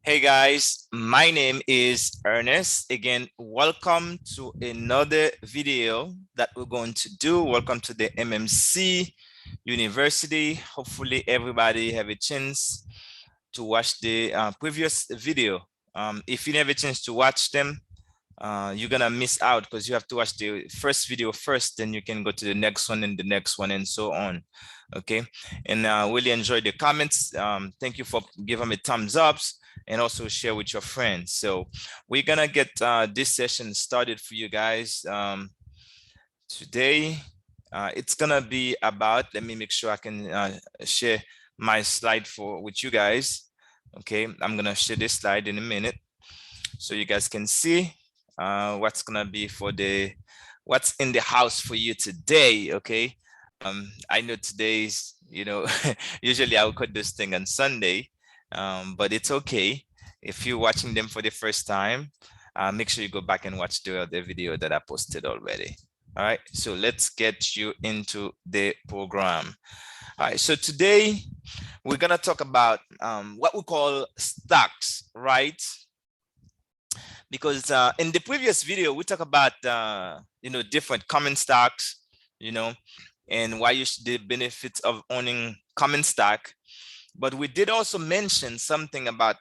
Hey guys, my name is Ernest. Again, welcome to another video that we're going to do. Welcome to the MMC University. Hopefully everybody have a chance to watch the previous video. If you never chance to watch them, you're gonna miss out because you have to watch the first video first, then you can go to the next one and the next one and so on. Okay, and really enjoy the comments. Thank you for giving me thumbs ups and also share with your friends. So we're gonna get this session started for you guys today. It's gonna be about, let me make sure I can share my slide with you guys. Okay, I'm gonna share this slide in a minute so you guys can see what's gonna be for what's in the house for you today. Okay, I know today's, usually I would cut this thing on Sunday, but it's okay if you're watching them for the first time. Make sure you go back and watch the video that I posted already. All right, so let's get you into the program. All right, so today we're gonna talk about what we call stocks, right? Because in the previous video we talked about different common stocks, and why the benefits of owning common stock. But we did also mention something about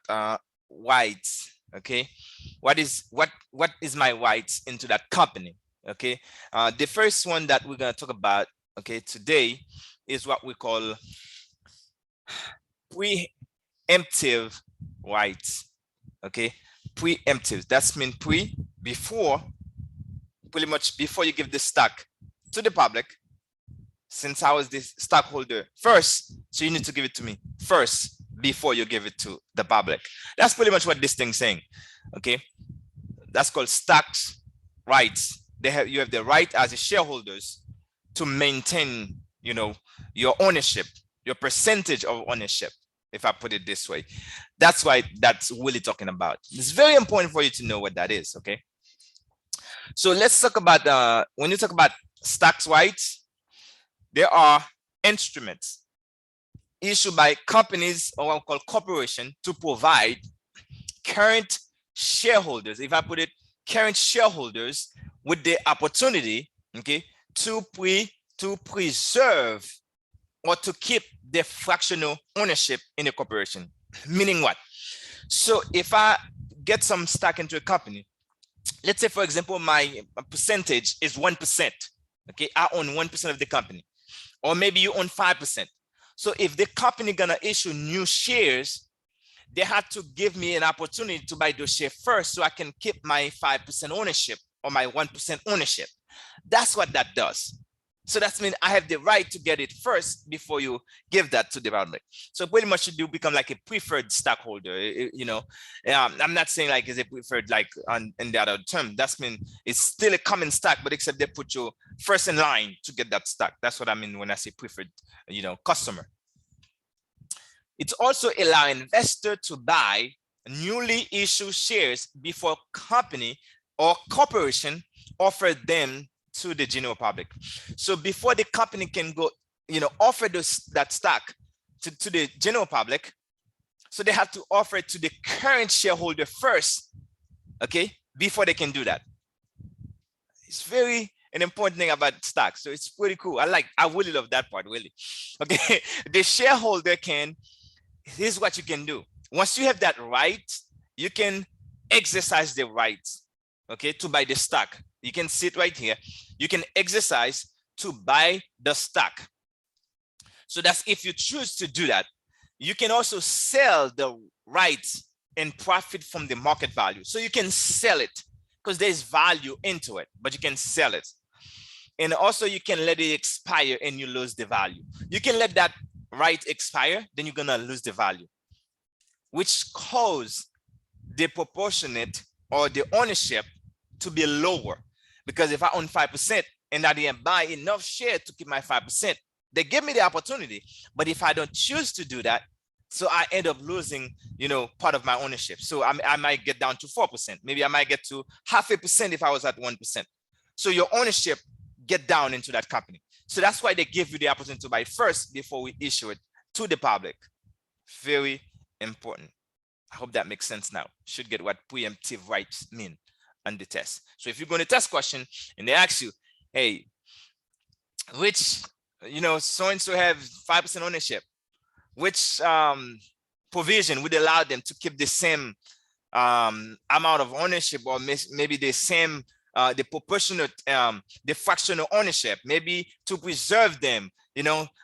rights. Okay, what is my rights into that company? Okay, the first one that we're going to talk about, okay, today is what we call preemptive rights. Okay, preemptive, that's mean before, pretty much before you give the stock to the public. Since I was the stockholder first, so you need to give it to me first before you give it to the public. That's pretty much what this thing's saying. Okay, that's called stocks rights. You have the right as a shareholders to maintain, your ownership, your percentage of ownership, if I put it this way. That's why that's really talking about. It's very important for you to know what that is. Okay, so let's talk about when you talk about stocks rights, there are instruments issued by companies or what we call corporation to provide current shareholders, if I put it, current shareholders with the opportunity, okay, to preserve or to keep the fractional ownership in a corporation. Meaning what? So if I get some stock into a company, let's say for example my percentage is 1%. Okay, I own 1% of the company, or maybe you own 5%. So if the company gonna issue new shares, they have to give me an opportunity to buy those shares first so I can keep my 5% ownership or my 1% ownership. That's what that does. So that means I have the right to get it first before you give that to the public. So pretty much you become like a preferred stockholder. I'm not saying like is it preferred like in the other term. That's mean it's still a common stock, but except they put you first in line to get that stock. That's what I mean when I say preferred, customer. It's also allow investor to buy newly issued shares before company or corporation offer them to the general public. So before the company can go, offer that stock to the general public, so they have to offer it to the current shareholder first, okay, before they can do that. It's very an important thing about stocks. So it's pretty cool. I really love that part, really. Okay, the shareholder here's what you can do. Once you have that right, you can exercise the right, okay, to buy the stock. You can see it right here. You can exercise to buy the stock. So that's if you choose to do that. You can also sell the rights and profit from the market value. So you can sell it because there's value into it, but you can sell it. And also you can let it expire and you lose the value. You can let that right expire, then you're gonna lose the value, which cause the proportionate or the ownership to be lower. Because if I own 5% and I didn't buy enough share to keep my 5%, they give me the opportunity. But if I don't choose to do that, so I end up losing, part of my ownership. So I might get down to 4%. Maybe I might get to 0.5% if I was at 1%. So your ownership get down into that company. So that's why they give you the opportunity to buy first before we issue it to the public. Very important. I hope that makes sense now. Should get what preemptive rights mean on the test. So if you're going to test question and they ask you, hey, which, so and so have 5% ownership, which provision would allow them to keep the same amount of ownership, or maybe the same the proportionate the fractional ownership, maybe to preserve them,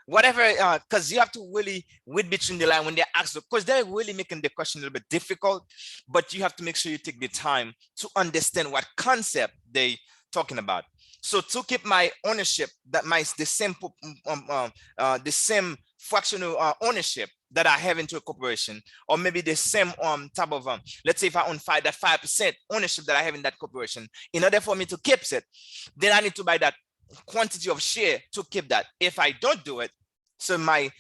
whatever, because you have to really read between the line when they ask, because they're really making the question a little bit difficult, but you have to make sure you take the time to understand what concept they talking about. So to keep my ownership, that might the same fractional ownership that I have into a corporation, or maybe the same type of let's say if I own 5% ownership that I have in that corporation, in order for me to keep it, then I need to buy that quantity of share to keep that. If I don't do it, so my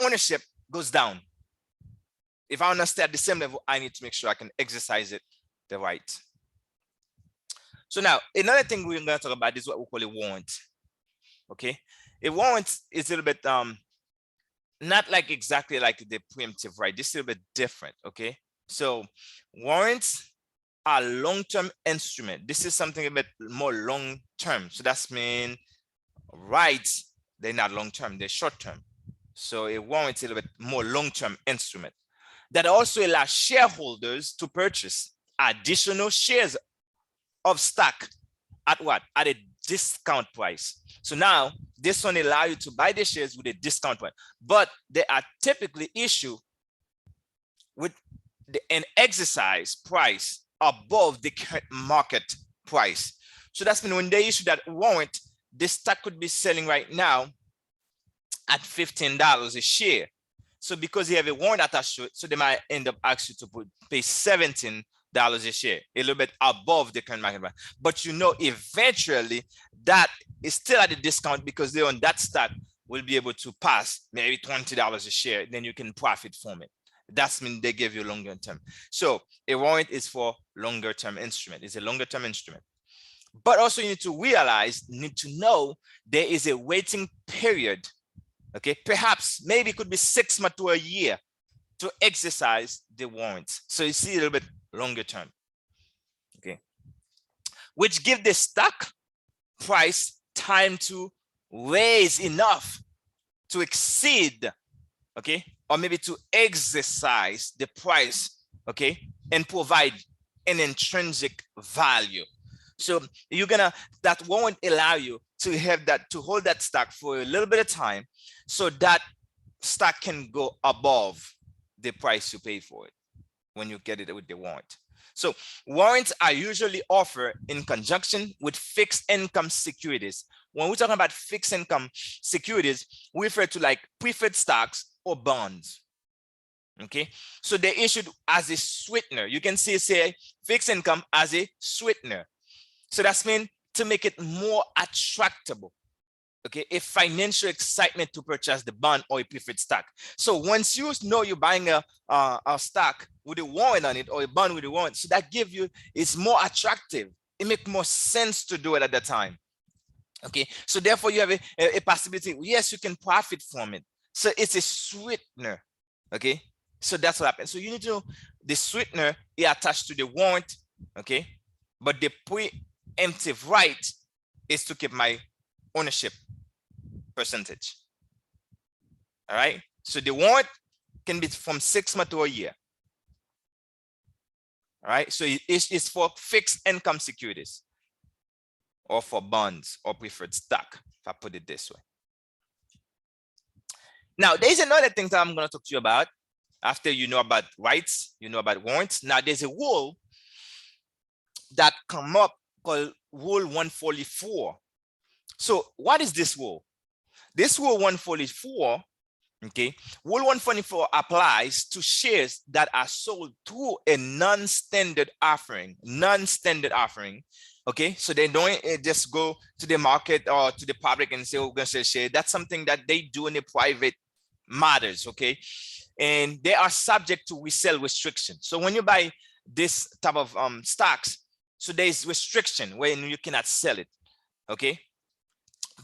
ownership goes down. If I want to stay at the same level, I need to make sure I can exercise it the right. So now another thing we're going to talk about is what we call a warrant. Okay, a warrant is a little bit not like exactly like the preemptive right. This is a little bit different. Okay, so warrants are long-term instrument. This is something a bit more long-term. So that's mean rights, they're not long-term, they're short-term. So a warrant is a little bit more long-term instrument that also allows shareholders to purchase additional shares of stock at what? At a discount price. So now this one allows you to buy the shares with a discount price, but they are typically issued with an exercise price above the current market price. So that's mean when they issue that warrant, this stock could be selling right now at $15 a share. So because you have a warrant attached to it, so they might end up asking you to pay $17 a share, a little bit above the current market price. But eventually that is still at a discount, because they on that stock will be able to pass maybe $20 a share, then you can profit from it. That's mean they give you longer term. So a warrant is for longer term instrument. It's a longer term instrument. But also you need to realize, need to know there is a waiting period. Okay, perhaps maybe it could be 6 months to a year to exercise the warrants. So you see a little bit longer term. Okay, which give the stock price time to raise enough to exceed, okay, or maybe to exercise the price, okay, and provide an intrinsic value. So that won't allow you to have that, to hold that stock for a little bit of time, so that stock can go above the price you pay for it when you get it with the warrant. So warrants are usually offered in conjunction with fixed income securities. When we're talking about fixed income securities, we refer to like preferred stocks or bonds. Okay, so they're issued as a sweetener. You can say fixed income as a sweetener. So that's mean to make it more attractable. Okay, a financial excitement to purchase the bond or a preferred stock. So once you know you're buying a stock with a warrant on it, or a bond with a warrant, so that gives you, it's more attractive. It makes more sense to do it at the time. Okay, so therefore you have a possibility. Yes, you can profit from it. So it's a sweetener. Okay, so that's what happens. So you need to know the sweetener is attached to the warrant. Okay, but the preemptive right is to keep my ownership percentage. All right, so the warrant can be from 6 months to a year. All right, so it's for fixed income securities, or for bonds or preferred stock, if I put it this way. Now there's another thing that I'm going to talk to you about. After you know about rights, you know about warrants. Now there's a rule that come up called Rule 144. So what is this rule? This Rule 144, okay, Rule 144 applies to shares that are sold through a non-standard offering. Okay, so they don't just go to the market or to the public and say, oh, we're going to sell share. That's something that they do in the private matters, okay? And they are subject to resale restriction. So when you buy this type of stocks, so there's restriction when you cannot sell it, okay?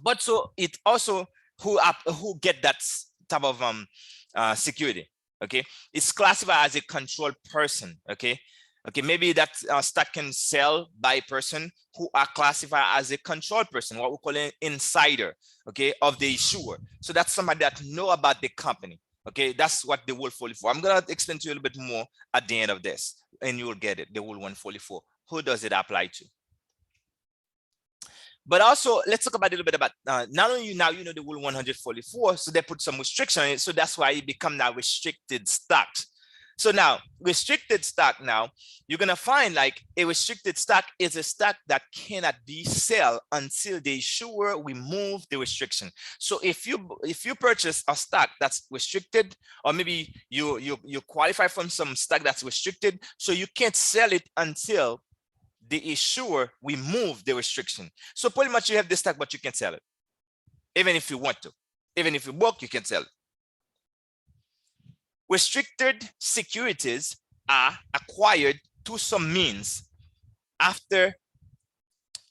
But so it also who get that type of security. Okay, it's classified as a controlled person. Okay, maybe that stock can sell by a person who are classified as a controlled person, what we call an insider, okay, of the issuer. So that's somebody that know about the company. Okay, that's what the Rule 44. I'm gonna explain to you a little bit more at the end of this, and you will get it. The Rule 144. Who does it apply to? But also, let's talk about a little bit about not only now you know the Rule 144, so they put some restriction on it, so that's why it become now restricted stocks. So now restricted stock, now you're gonna find like a restricted stock is a stock that cannot be sold until the issuer remove the restriction. So if you purchase a stock that's restricted, or maybe you qualify from some stock that's restricted, so you can't sell it until the issuer remove the restriction. So pretty much you have this stock, but you can't sell it, even if you want to. Even if you broke, you can sell it. Restricted securities are acquired through some means after,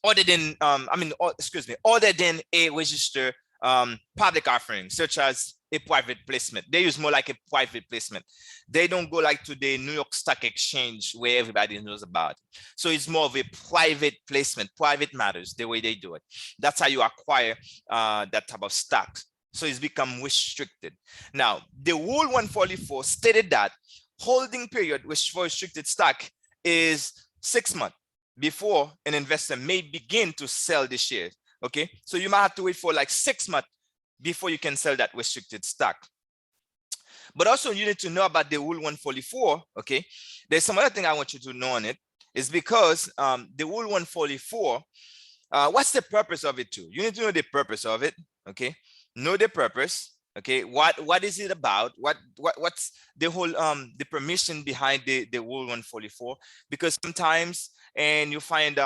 other than other than a registered public offering, such as a private placement. They use more like a private placement. They don't go like to the New York Stock Exchange where everybody knows about. So it's more of a private placement, private matters, the way they do it. That's how you acquire that type of stock. So it's become restricted. Now, the Rule 144 stated that holding period for restricted stock is 6 months before an investor may begin to sell the shares. Okay, so you might have to wait for like 6 months before you can sell that restricted stock. But also you need to know about the Rule 144. Okay, there's some other thing I want you to know on it, is because the Rule 144, what's the purpose of it too? You need to know the purpose of it. Okay, know the purpose. Okay, what is it about? What's the whole the permission behind the Rule 144? Because sometimes, and you find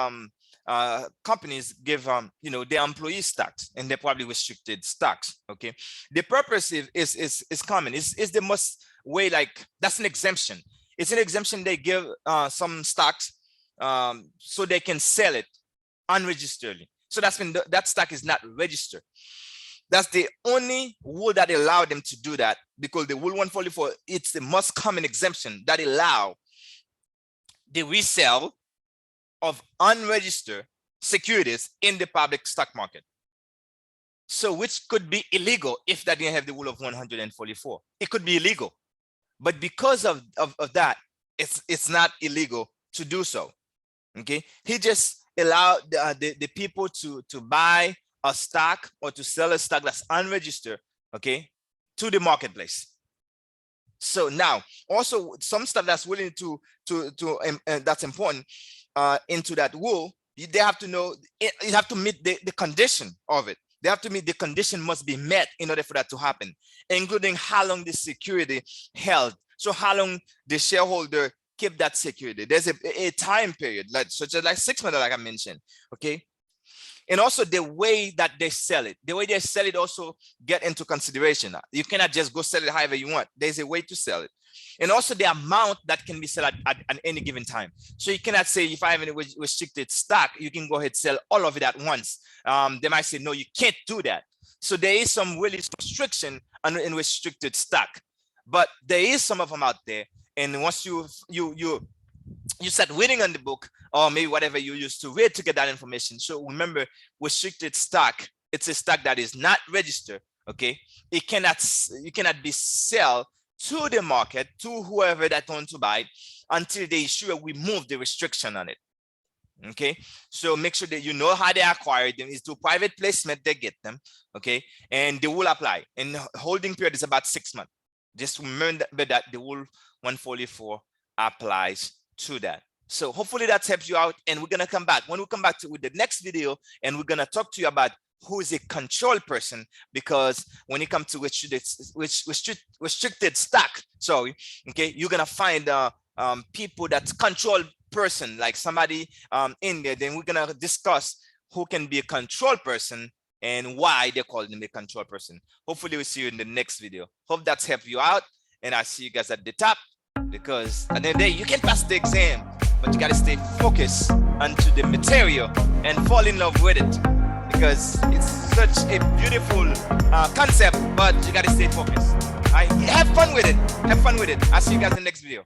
companies give their employees stocks, and they're probably restricted stocks. Okay, the purpose is common. Is the most way, like that's an exemption. It's an exemption. They give some stocks so they can sell it unregisteredly. So that's when that stock is not registered. That's the only rule that allow them to do that, because the Rule 144, it's the most common exemption that allow the resale of unregistered securities in the public stock market. So which could be illegal if that didn't have the Rule of 144. It could be illegal. But because of that, it's not illegal to do so. Okay, he just allowed the people to buy a stock or to sell a stock that's unregistered, okay, to the marketplace. So now also some stuff that's willing to that's important into that rule, they have to know, you have to meet the condition of it. They have to meet the condition must be met in order for that to happen, including how long the security held. So how long the shareholder keep that security. There's a time period, such as like 6 months, like I mentioned, okay? And also the way that they sell it. The way they sell it also get into consideration. You cannot just go sell it however you want. There's a way to sell it. And also the amount that can be sold at any given time. So you cannot say, if I have any restricted stock, you can go ahead and sell all of it at once. They might say, no, you can't do that. So there is some really restriction in restricted stock. But there is some of them out there. And once you start reading on the book, or maybe whatever you used to read to get that information. So remember, restricted stock, it's a stock that is not registered, okay? You cannot be sold to the market, to whoever that wants to buy, until the issuer remove the restriction on it, okay? So make sure that you know how they acquire them. Is through private placement they get them, okay? And they will apply. And the holding period is about 6 months. Just remember that the Rule 144 applies to that. So hopefully that helps you out, and we're gonna come back. When we come back with the next video, and we're gonna talk to you about who is a control person, because when it comes to restricted stock, sorry, okay, you're gonna find people that's control person, like somebody in there. Then we're gonna discuss who can be a control person and why they call them a control person. Hopefully we'll see you in the next video. Hope that's helped you out, and I'll see you guys at the top, because at the end of the day, you can pass the exam, but you gotta stay focused onto the material and fall in love with it, because it's such a beautiful concept, but you gotta stay focused. Have fun with it. Have fun with it. I'll see you guys in the next video.